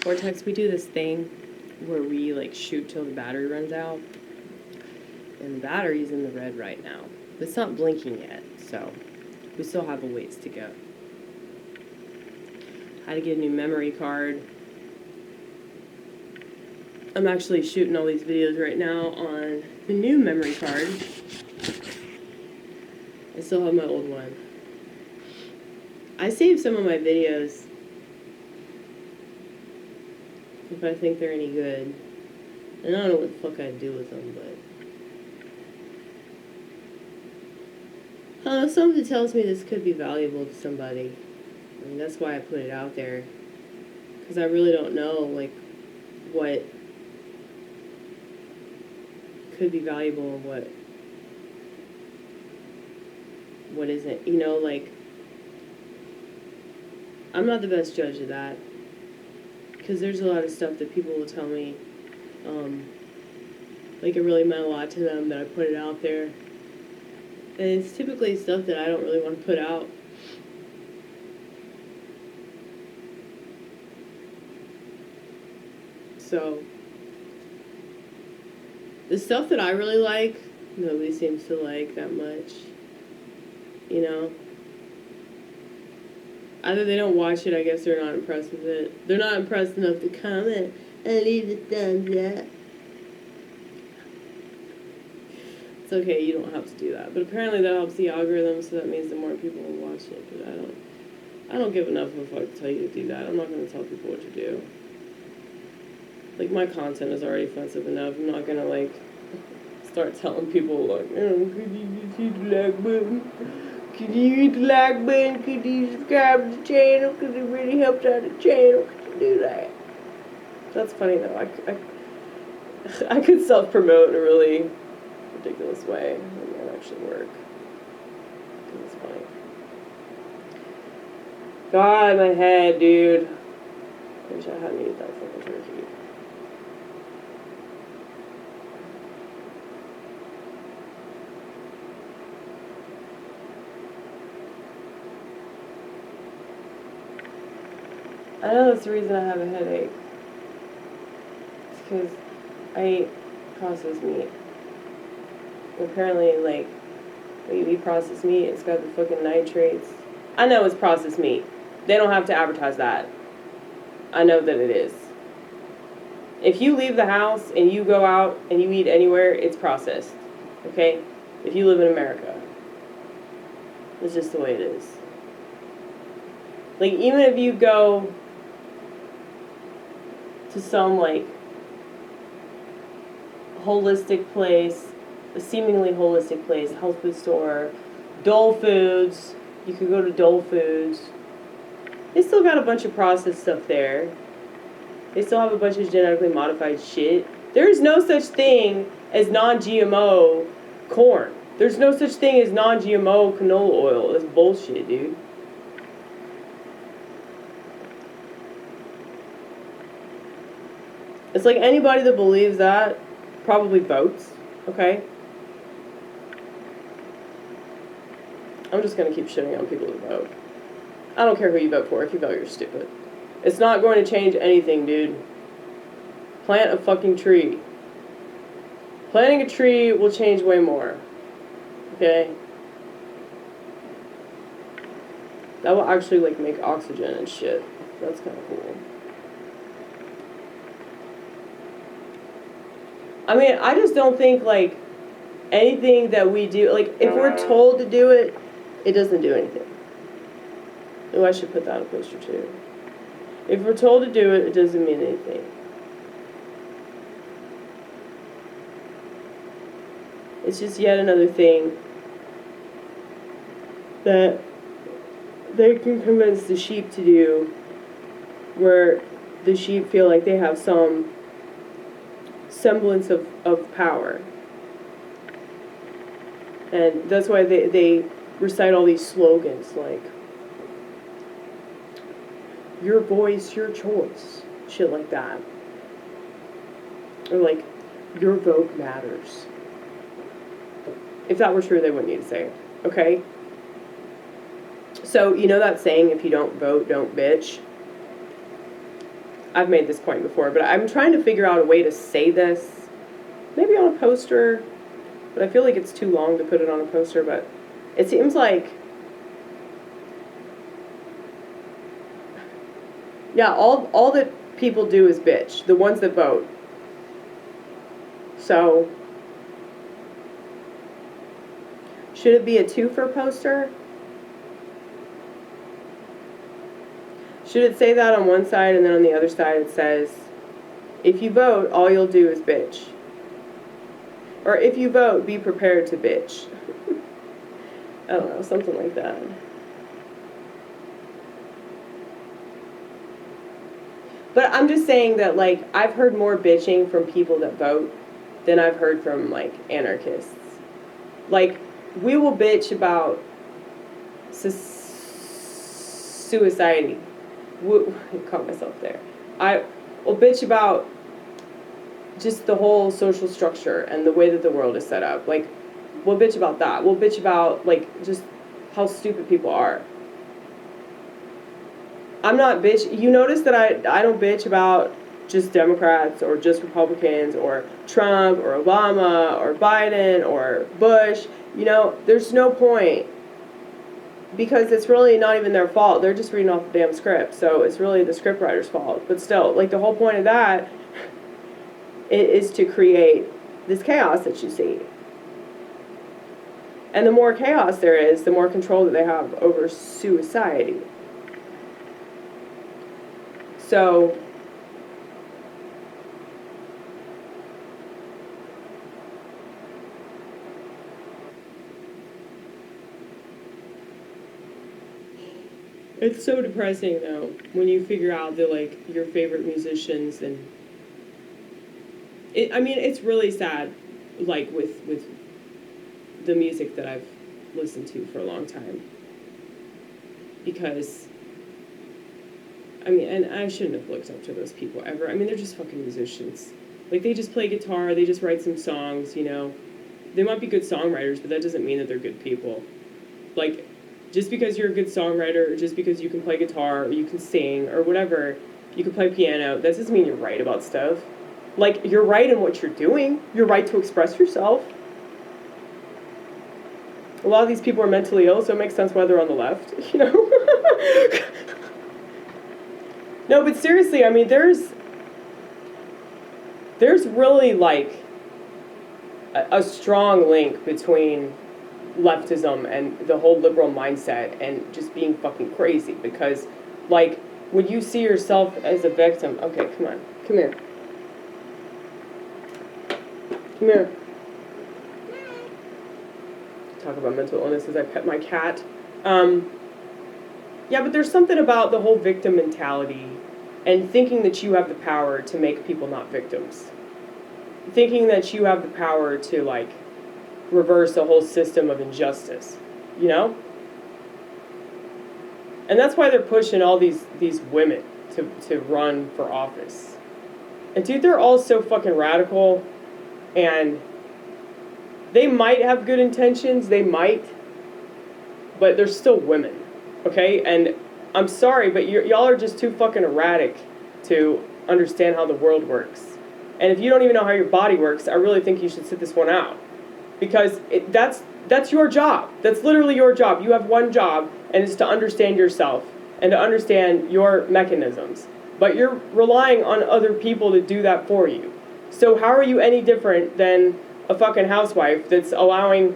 Vortex, we do this thing where we like shoot till the battery runs out. And the battery's in the red right now. But it's not blinking yet, so we still have a ways to go. Had to get a new memory card. I'm actually shooting all these videos right now on the new memory card. I still have my old one. I save some of my videos if I think they're any good. And I don't know what the fuck I'd do with them, but something tells me this could be valuable to somebody. I mean, that's why I put it out there. Because I really don't know, like, what could be valuable and what isn't. You know, like, I'm not the best judge of that. Because there's a lot of stuff that people will tell me, like, it really meant a lot to them that I put it out there. And it's typically stuff that I don't really want to put out. So, the stuff that I really like, nobody seems to like that much. You know? Either they don't watch it, I guess they're not impressed with it. They're not impressed enough to comment and leave the thumbs up. It's okay, you don't have to do that. But apparently that helps the algorithm, so that means that more people will watch it. But I don't give enough of a fuck to tell you to do that. I'm not going to tell people what to do. Like, my content is already offensive enough. I'm not going to, like, start telling people, like, oh, could you just hit the like button? Could you hit the like button? Could you subscribe to the channel? Because it really helps out the channel. Could you do that? That's funny, though. I could self-promote in a really ridiculous way. It might actually work. It's funny. God, my head, dude. I wish I hadn't eaten that fucking turkey. I know that's the reason I have a headache. It's because I ate processed meat. Apparently, like, when you eat processed meat, it's got the fucking nitrates. I know it's processed meat. They don't have to advertise that. I know that it is. If you leave the house and you go out and you eat anywhere, it's processed. Okay? If you live in America. It's just the way it is. Like, even if you go to some, like, holistic place, a seemingly holistic place, health food store, Dole Foods, you could go to Dole Foods. They still got a bunch of processed stuff there. They still have a bunch of genetically modified shit. There is no such thing as non-GMO corn. There's no such thing as non-GMO canola oil. That's bullshit, dude. It's like anybody that believes that probably votes, okay? I'm just going to keep shitting on people that vote. I don't care who you vote for. If you vote, you're stupid. It's not going to change anything, dude. Plant a fucking tree. Planting a tree will change way more. Okay? That will actually, like, make oxygen and shit. That's kind of cool. I mean, I just don't think, like, anything that we do, like, if we're told to do it, it doesn't do anything. Oh, I should put that on a poster, too. If we're told to do it, it doesn't mean anything. It's just yet another thing that they can convince the sheep to do, where the sheep feel like they have some semblance of power. And that's why they recite all these slogans like, your voice, your choice, shit like that. Or like, your vote matters. If that were true, they wouldn't need to say it, okay? So, you know that saying, if you don't vote, don't bitch? I've made this point before, but I'm trying to figure out a way to say this. Maybe on a poster, but I feel like it's too long to put it on a poster, but it seems like, yeah, all that people do is bitch, the ones that vote. So, should it be a twofer poster? Should it say that on one side and then on the other side it says, if you vote, all you'll do is bitch? Or if you vote, be prepared to bitch. I don't know, something like that. But I'm just saying that, like, I've heard more bitching from people that vote than I've heard from, like, anarchists. Like, we will bitch about suicide. I caught myself there. I will bitch about just the whole social structure and the way that the world is set up. Like, we'll bitch about that. We'll bitch about, like, just how stupid people are. I'm not bitch. You notice that I don't bitch about just Democrats or just Republicans or Trump or Obama or Biden or Bush. You know, there's no point, because it's really not even their fault. They're just reading off the damn script. So it's really the scriptwriter's fault. But still, like, the whole point of that is to create this chaos that you see. And the more chaos there is, the more control that they have over society. So, it's so depressing, though, when you figure out that, like, your favorite musicians and I mean, it's really sad, like, with the music that I've listened to for a long time. Because, I mean, and I shouldn't have looked up to those people ever. I mean, they're just fucking musicians. Like, they just play guitar, they just write some songs, you know. They might be good songwriters, but that doesn't mean that they're good people. Like, just because you're a good songwriter, or just because you can play guitar, or you can sing, or whatever, you can play piano, that doesn't mean you're right about stuff. Like, you're right in what you're doing. You're right to express yourself. A lot of these people are mentally ill, so it makes sense why they're on the left, you know? No, but seriously, I mean, there's really, like, a strong link between leftism and the whole liberal mindset and just being fucking crazy, because, like, when you see yourself as a victim, okay, come on, come here. Come here. Talk about mental illness as I pet my cat. Yeah, but there's something about the whole victim mentality and thinking that you have the power to make people not victims. Thinking that you have the power to, like, reverse a whole system of injustice, you know? And that's why they're pushing all these women to run for office. And dude, they're all so fucking radical, and they might have good intentions, they might, but they're still women, okay? And I'm sorry, but y'all are just too fucking erratic to understand how the world works. And if you don't even know how your body works, I really think you should sit this one out. Because that's your job. That's literally your job. You have one job, and it's to understand yourself and to understand your mechanisms. But you're relying on other people to do that for you. So how are you any different than a fucking housewife that's allowing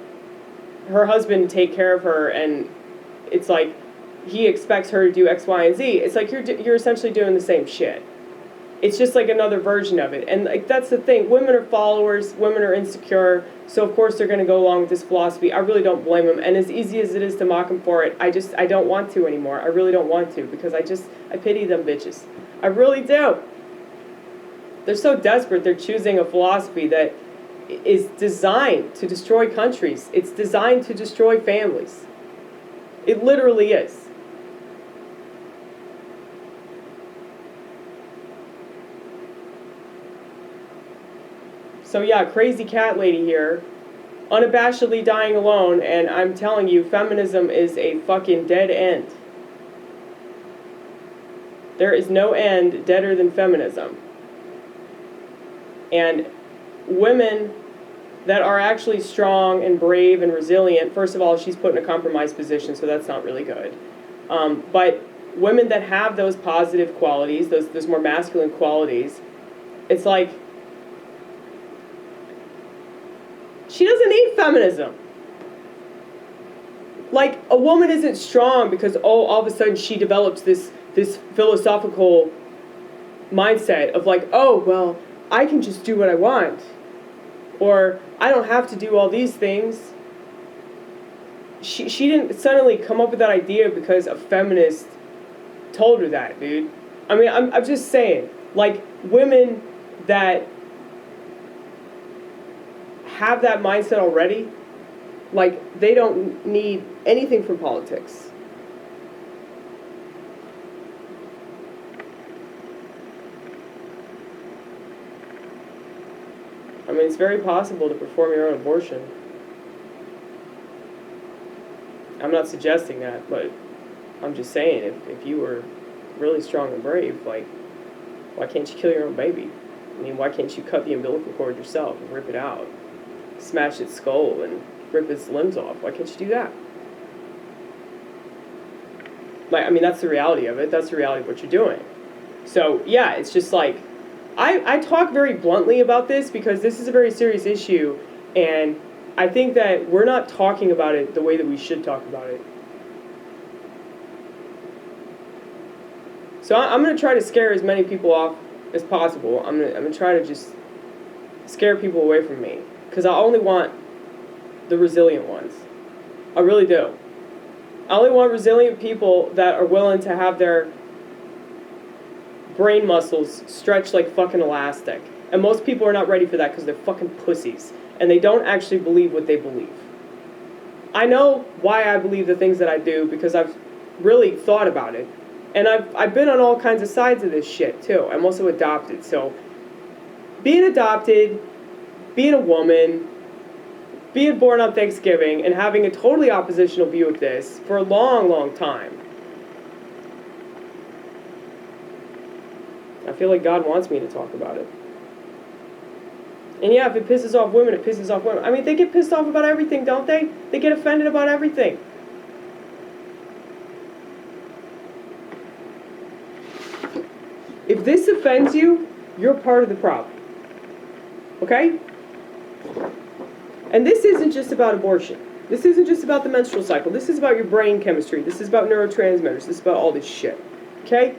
her husband to take care of her, and it's like he expects her to do X, Y, and Z? It's like you're essentially doing the same shit. It's just like another version of it. And, like, that's the thing. Women are followers. Women are insecure. So, of course, they're going to go along with this philosophy. I really don't blame them. And as easy as it is to mock them for it, I don't want to anymore. I really don't want to, because I pity them bitches. I really do. They're so desperate. They're choosing a philosophy that is designed to destroy countries. It's designed to destroy families. It literally is. So yeah, crazy cat lady here, unabashedly dying alone, and I'm telling you, feminism is a fucking dead end. There is no end deader than feminism. And women that are actually strong and brave and resilient, first of all, she's put in a compromised position, so that's not really good. But women that have those positive qualities, those more masculine qualities, it's like, she doesn't need feminism. Like, a woman isn't strong because, all of a sudden she develops this philosophical mindset of like, oh, well, I can just do what I want. Or, I don't have to do all these things. She didn't suddenly come up with that idea because a feminist told her that, dude. I mean, I'm just saying, like, women that have that mindset already, like, they don't need anything from politics. I mean, it's very possible to perform your own abortion. I'm not suggesting that, but I'm just saying, if you were really strong and brave, like, why can't you kill your own baby? I mean, why can't you cut the umbilical cord yourself and rip it out? Smash its skull and rip its limbs off? Why can't you do that? Like, I mean, that's the reality of it. That's the reality of what you're doing. So, yeah, it's just like, I talk very bluntly about this because this is a very serious issue, and I think that we're not talking about it the way that we should talk about it. So I'm going to try to scare as many people off as possible. I'm going to try to just scare people away from me, because I only want the resilient ones. I really do. I only want resilient people that are willing to have their brain muscles stretched like fucking elastic. And most people are not ready for that because they're fucking pussies. And they don't actually believe what they believe. I know why I believe the things that I do because I've really thought about it. And I've been on all kinds of sides of this shit too. I'm also adopted. So being adopted, being a woman, being born on Thanksgiving, and having a totally oppositional view of this for a long, long time, I feel like God wants me to talk about it. And yeah, if it pisses off women, it pisses off women. I mean, they get pissed off about everything, don't they? They get offended about everything. If this offends you, you're part of the problem. Okay? And this isn't just about abortion. This isn't just about the menstrual cycle. This is about your brain chemistry. This is about neurotransmitters. This is about all this shit. Okay?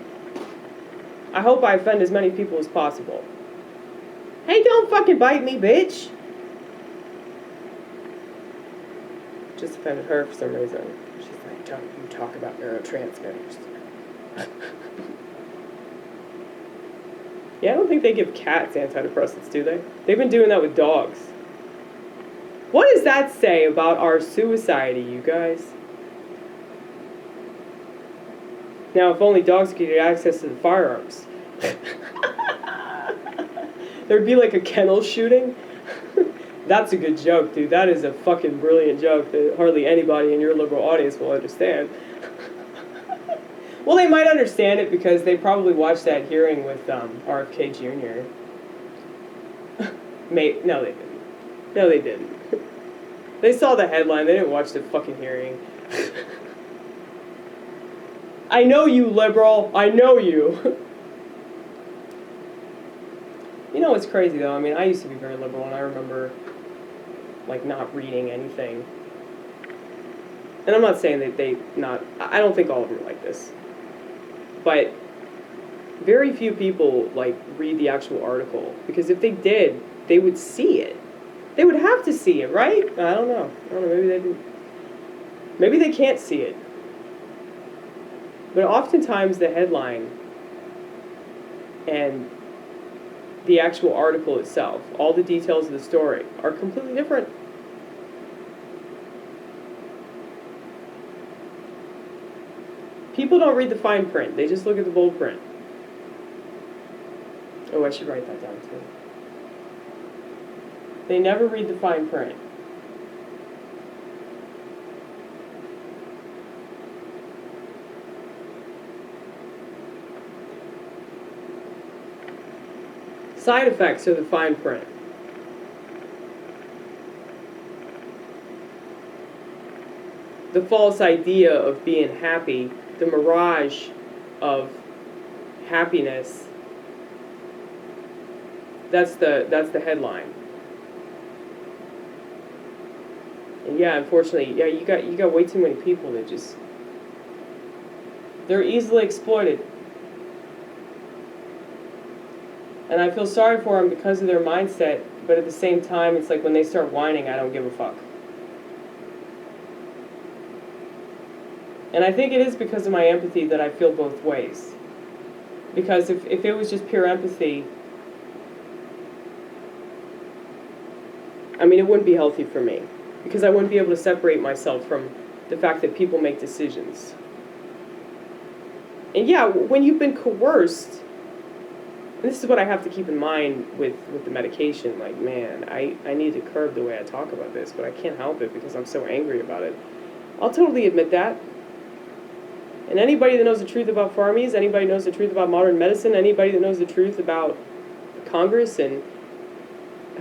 I hope I offend as many people as possible. Hey, don't fucking bite me, bitch! Just offended her for some reason. She's like, don't you talk about neurotransmitters. Yeah, I don't think they give cats antidepressants, do they? They've been doing that with dogs. What does that say about our suicide, you guys? Now, if only dogs could get access to the firearms. There'd be like a kennel shooting. That's a good joke, dude. That is a fucking brilliant joke that hardly anybody in your liberal audience will understand. Well, they might understand it because they probably watched that hearing with RFK Jr. No, they didn't. No, they didn't. They saw the headline. They didn't watch the fucking hearing. I know you, liberal. I know you. You know what's crazy, though? I mean, I used to be very liberal, and I remember, like, not reading anything. And I'm not saying that I don't think all of them are like this. But very few people, like, read the actual article. Because if they did, they would see it. They would have to see it, right? I don't know. Maybe they didn't. Maybe they can't see it. But oftentimes the headline and the actual article itself, all the details of the story, are completely different. People don't read the fine print. They just look at the bold print. Oh, I should write that down too. They never read the fine print. Side effects are the fine print. The false idea of being happy, the mirage of happiness, that's the headline. And yeah, unfortunately, yeah, you got way too many people that just, they're easily exploited. And I feel sorry for them because of their mindset, but at the same time, it's like when they start whining, I don't give a fuck. And I think it is because of my empathy that I feel both ways. Because if it was just pure empathy, I mean, it wouldn't be healthy for me. Because I wouldn't be able to separate myself from the fact that people make decisions. And yeah, when you've been coerced, and this is what I have to keep in mind with the medication, like, man, I need to curb the way I talk about this, but I can't help it because I'm so angry about it. I'll totally admit that. And anybody that knows the truth about pharmacies, anybody knows the truth about modern medicine, anybody that knows the truth about Congress and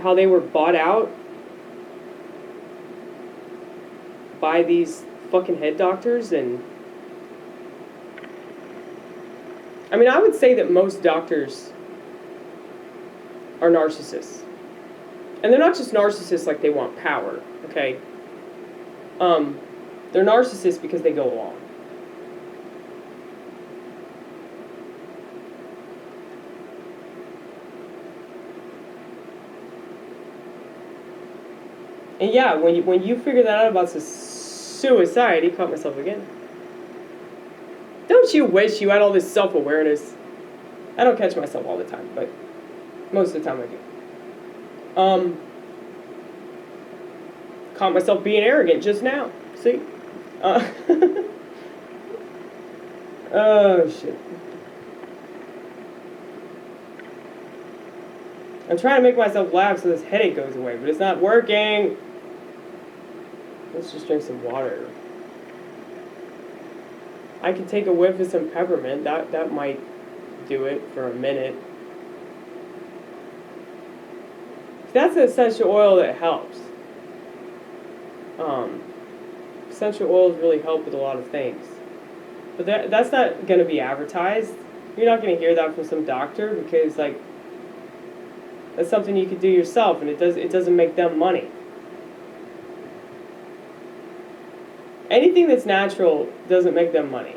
how they were bought out by these fucking head doctors. And I mean, I would say that most doctors are narcissists. And they're not just narcissists like they want power, okay? They're narcissists because they go along. And yeah, when you figure that out about suicide, he caught myself again. Don't you wish you had all this self-awareness? I don't catch myself all the time, but most of the time I do. Caught myself being arrogant just now. See? Oh, shit. I'm trying to make myself laugh so this headache goes away, but it's not working. Let's just drink some water. I could take a whiff of some peppermint. That might do it for a minute. That's an essential oil that helps. Essential oils really help with a lot of things. But that's not going to be advertised. You're not going to hear that from some doctor because, like, that's something you could do yourself, and it doesn't make them money. Anything that's natural doesn't make them money.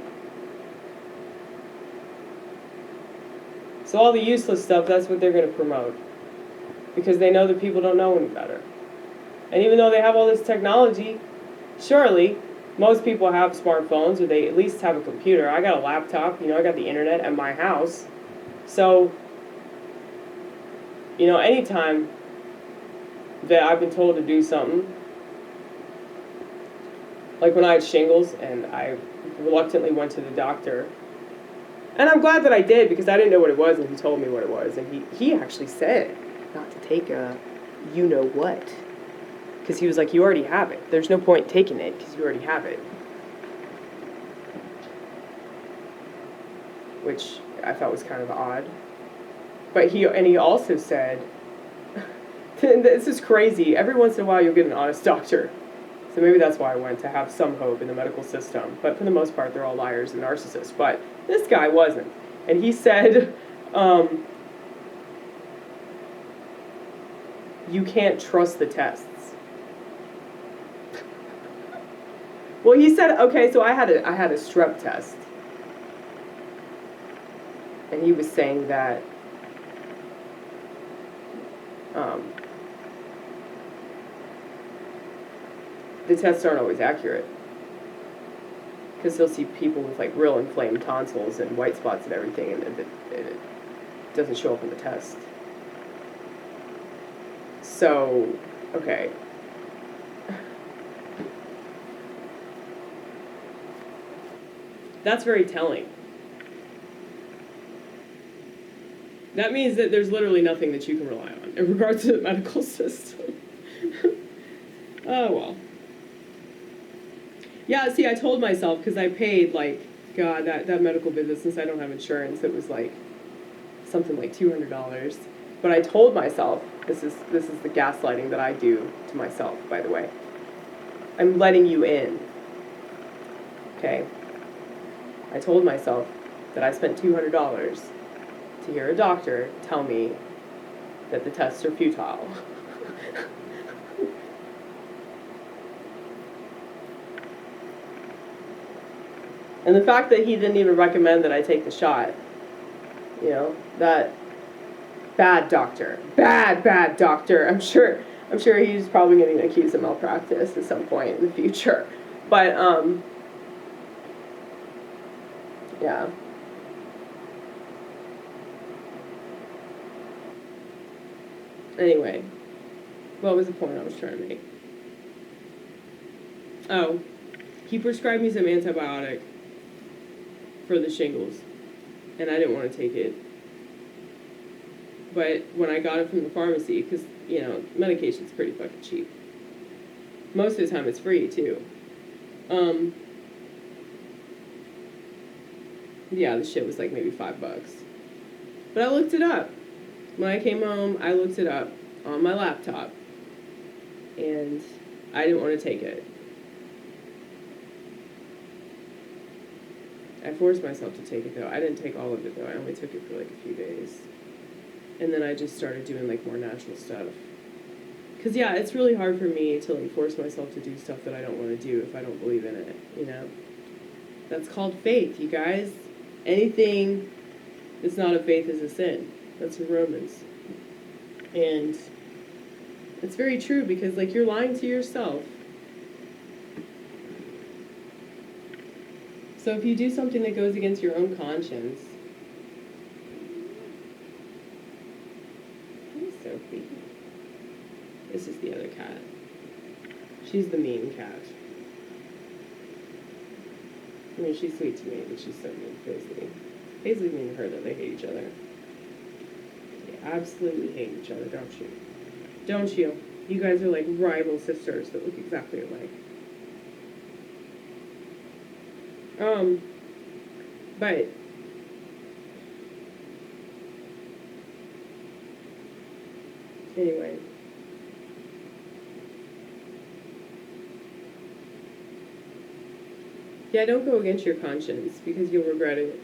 So all the useless stuff, that's what they're going to promote. Because they know that people don't know any better. And even though they have all this technology, surely most people have smartphones, or they at least have a computer. I got a laptop, I got the internet at my house. So, anytime that I've been told to do something, like when I had shingles and I reluctantly went to the doctor, and I'm glad that I did because I didn't know what it was, and he told me what it was, and he actually said not to take a you-know-what, because he was like, you already have it. There's no point taking it because you already have it. Which I thought was kind of odd. But he also said, this is crazy, every once in a while you'll get an honest doctor. So maybe that's why I went, to have some hope in the medical system. But for the most part, they're all liars and narcissists. But this guy wasn't. And he said, you can't trust the tests. Well, he said, okay, so I had a strep test. And he was saying that the tests aren't always accurate. Because he'll see people with like real inflamed tonsils and white spots and everything, and it doesn't show up in the test. So, okay. That's very telling. That means that there's literally nothing that you can rely on in regards to the medical system. Oh, well. Yeah, see, I told myself, because I paid, like, God, that medical visit, since I don't have insurance, it was, like, something like $200. But I told myself, this is the gaslighting that I do to myself, by the way. I'm letting you in. Okay? I told myself that I spent $200 to hear a doctor tell me that the tests are futile. And the fact that he didn't even recommend that I take the shot, you know, that bad doctor. Bad doctor. I'm sure he's probably going to get accused of malpractice at some point in the future. But, yeah. Anyway, what was the point I was trying to make? Oh, he prescribed me some antibiotic for the shingles, and I didn't want to take it. But when I got it from the pharmacy, because, you know, medication's pretty fucking cheap. Most of the time it's free, too. Yeah, the shit was like maybe $5. But I looked it up. When I came home, I looked it up on my laptop. And I didn't want to take it. I forced myself to take it, though. I didn't take all of it, though. I only took it for like a few days. And then I just started doing like more natural stuff. Because, yeah, it's really hard for me to like force myself to do stuff that I don't want to do if I don't believe in it, you know? That's called faith, you guys. Anything that's not of faith is a sin. That's in Romans. And it's very true because, like, you're lying to yourself. So if you do something that goes against your own conscience, Sophie. This is the other cat. She's the mean cat. I mean, she's sweet to me, but she's so mean to Paisley. Paisley mean to her that they hate each other. They absolutely hate each other, don't you? Don't you? You guys are like rival sisters that look exactly alike. But anyway. Yeah, don't go against your conscience because you'll regret it.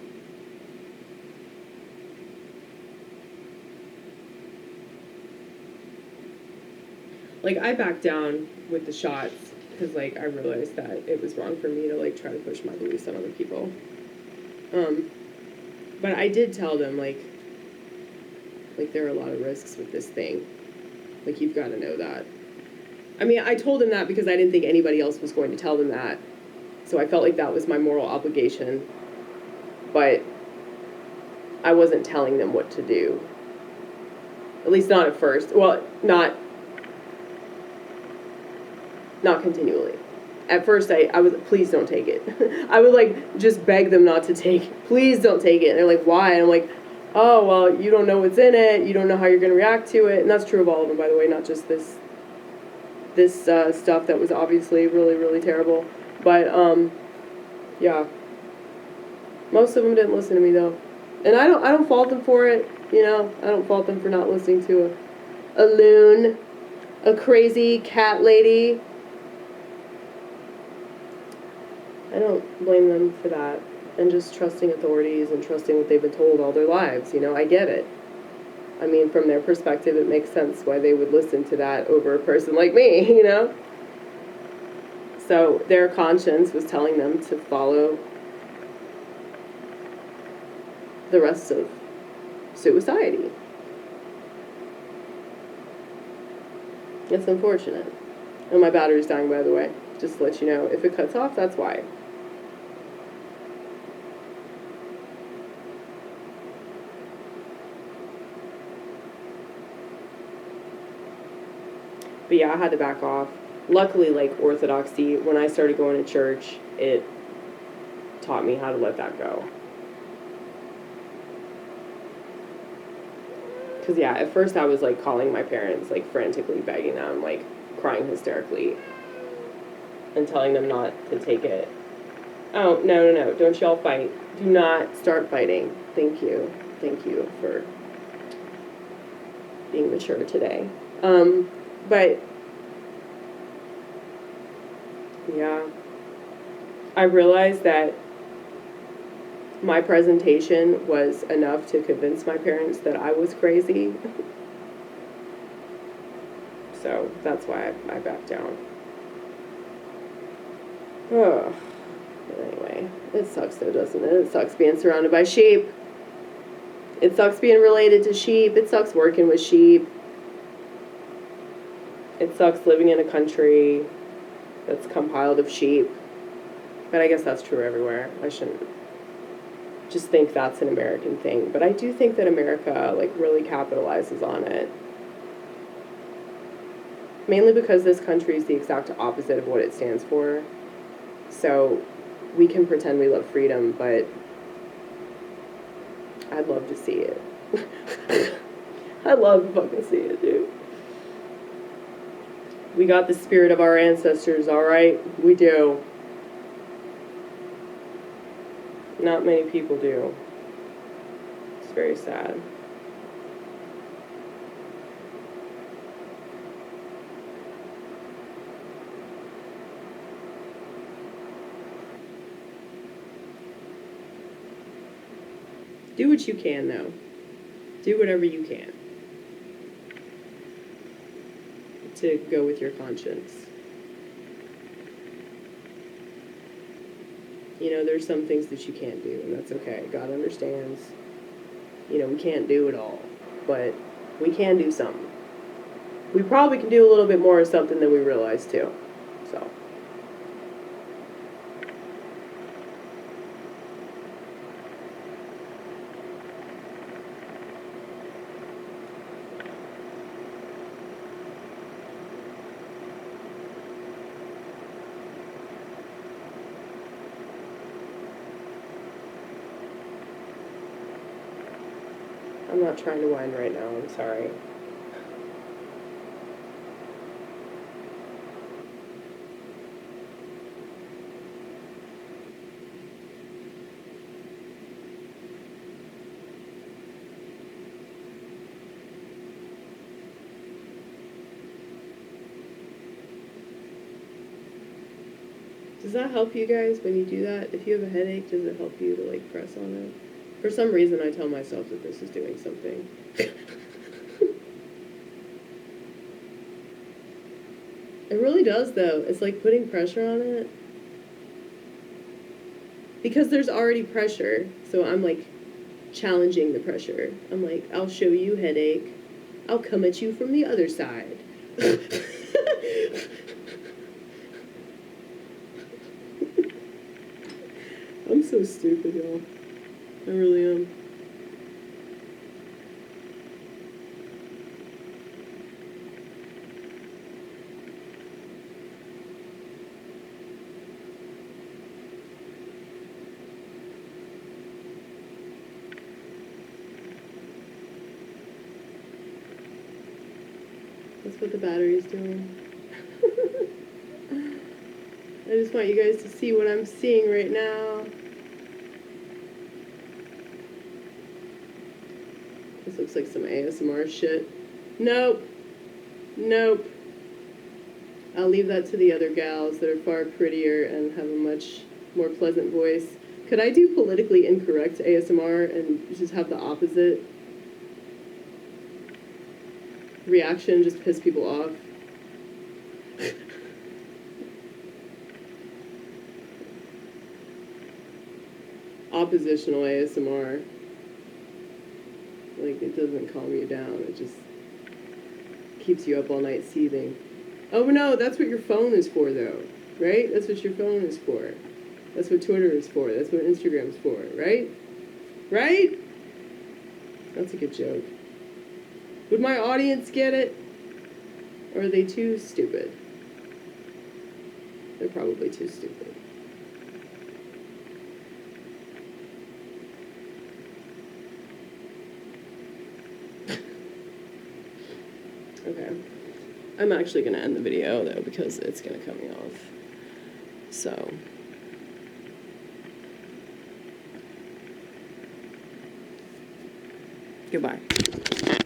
Like, I backed down with the shots because, like, I realized that it was wrong for me to, like, try to push my beliefs on other people. But I did tell them, like, there are a lot of risks with this thing. Like, you've got to know that. I mean, I told them that because I didn't think anybody else was going to tell them that. So I felt like that was my moral obligation. But I wasn't telling them what to do. At least not at first. Well, not continually. At first, I was, please don't take it. I would, like, just beg them not to take it. Please don't take it. And they're like, why? And I'm like, oh, well, you don't know what's in it. You don't know how you're going to react to it. And that's true of all of them, by the way, not just this stuff that was obviously really, really terrible. But, yeah. Most of them didn't listen to me, though. And I don't fault them for it, you know. I don't fault them for not listening to a loon, a crazy cat lady. I don't blame them for that. And just trusting authorities and trusting what they've been told all their lives, you know. I get it. I mean, from their perspective, it makes sense why they would listen to that over a person like me, you know. So their conscience was telling them to follow the rest of suicidity. It's unfortunate. And my battery's dying, by the way. Just to let you know. If it cuts off, that's why. But yeah, I had to back off. Luckily, like, orthodoxy, when I started going to church, it taught me how to let that go. Because, yeah, at first I was, like, calling my parents, like, frantically begging them, like, crying hysterically, and telling them not to take it. Oh, no, don't y'all fight. Do not start fighting. Thank you for mature today. But yeah, I realized that my presentation was enough to convince my parents that I was crazy. So that's why I backed down. Oh, but anyway, it sucks though, doesn't it? It sucks being surrounded by sheep. It sucks being related to sheep. It sucks working with sheep. It sucks living in a country that's compiled of sheep. But I guess that's true everywhere. I shouldn't just think that's an American thing. But I do think that America, like, really capitalizes on it. Mainly because this country is the exact opposite of what it stands for. So we can pretend we love freedom, but I'd love to see it. I'd love to fucking see it, dude. We got the spirit of our ancestors, alright? We do. Not many people do. It's very sad. Do what you can, though. Do whatever you can to go with your conscience. You know, there's some things that you can't do, and that's okay. God understands. You know, we can't do it all, but we can do something. We probably can do a little bit more of something than we realize, too. So. I'm not trying to whine right now, I'm sorry. Does that help you guys when you do that? If you have a headache, does it help you to, like, press on it? For some reason, I tell myself that this is doing something. It really does, though. It's like putting pressure on it. Because there's already pressure, so I'm, like, challenging the pressure. I'm like, I'll show you, headache. I'll come at you from the other side. I'm so stupid, y'all. I really am. That's what the battery's doing. I just want you guys to see what I'm seeing right now. This looks like some ASMR shit. Nope. Nope. I'll leave that to the other gals that are far prettier and have a much more pleasant voice. Could I do politically incorrect ASMR and just have the opposite reaction, just piss people off? Oppositional ASMR. Like, it doesn't calm you down, it just keeps you up all night seething. Oh no, that's what your phone is for, though, right? That's what your phone is for. That's what Twitter is for. That's what Instagram's for, right? Right? That's a good joke. Would my audience get it? Or are they too stupid? They're probably too stupid. Okay. I'm actually going to end the video, though, because it's going to cut me off. So. Goodbye.